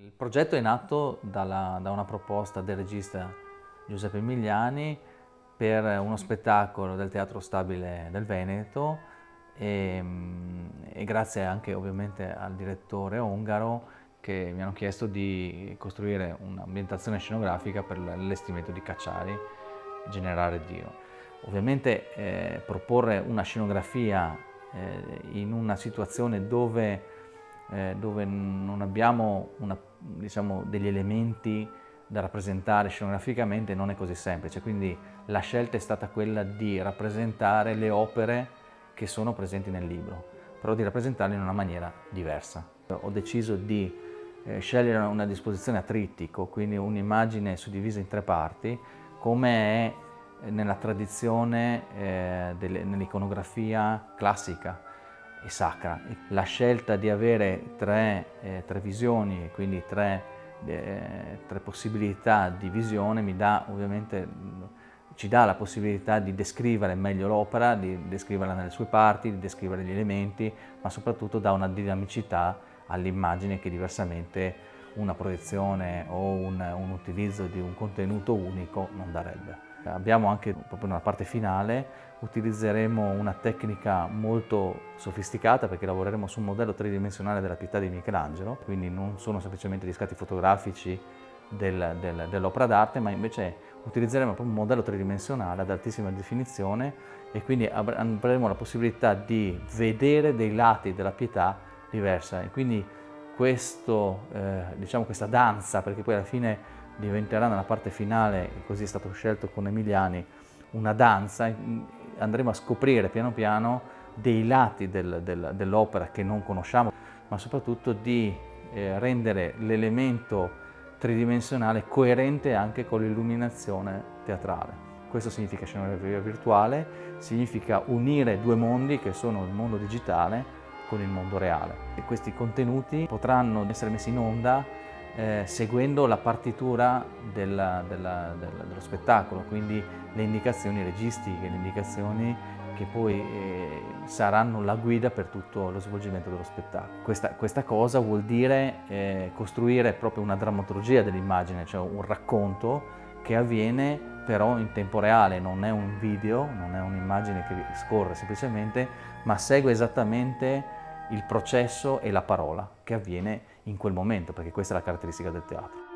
Il progetto è nato da una proposta del regista Giuseppe Migliani per uno spettacolo del Teatro Stabile del Veneto e grazie anche ovviamente al direttore ungaro che mi hanno chiesto di costruire un'ambientazione scenografica per l'allestimento di Cacciari, Generare Dio. Ovviamente proporre una scenografia in una situazione dove non abbiamo degli elementi da rappresentare scenograficamente non è così semplice, quindi la scelta è stata quella di rappresentare le opere che sono presenti nel libro, però di rappresentarle in una maniera diversa. Ho deciso di scegliere una disposizione a trittico, quindi un'immagine suddivisa in tre parti, come è nella tradizione nell'iconografia classica e sacra. La scelta di avere tre visioni, quindi tre possibilità di visione ci dà la possibilità di descrivere meglio l'opera, di descriverla nelle sue parti, di descrivere gli elementi, ma soprattutto dà una dinamicità all'immagine che diversamente una proiezione o un utilizzo di un contenuto unico non darebbe. Abbiamo anche, proprio nella parte finale, utilizzeremo una tecnica molto sofisticata perché lavoreremo su un modello tridimensionale della Pietà di Michelangelo, quindi non sono semplicemente gli scatti fotografici dell'opera d'arte, ma invece utilizzeremo proprio un modello tridimensionale ad altissima definizione e quindi avremo la possibilità di vedere dei lati della Pietà diversa e quindi questa danza, perché poi alla fine diventerà nella parte finale, e così è stato scelto con Emiliani, una danza, andremo a scoprire piano piano dei lati dell'opera che non conosciamo, ma soprattutto di rendere l'elemento tridimensionale coerente anche con l'illuminazione teatrale. Questo significa scenografia virtuale, significa unire due mondi che sono il mondo digitale con il mondo reale. E questi contenuti potranno essere messi in onda seguendo la partitura dello spettacolo, quindi le indicazioni registiche, le indicazioni che poi saranno la guida per tutto lo svolgimento dello spettacolo. Questa cosa vuol dire costruire proprio una drammaturgia dell'immagine, cioè un racconto che avviene però in tempo reale, non è un video, non è un'immagine che scorre semplicemente, ma segue esattamente il processo e la parola che avviene in quel momento, perché questa è la caratteristica del teatro.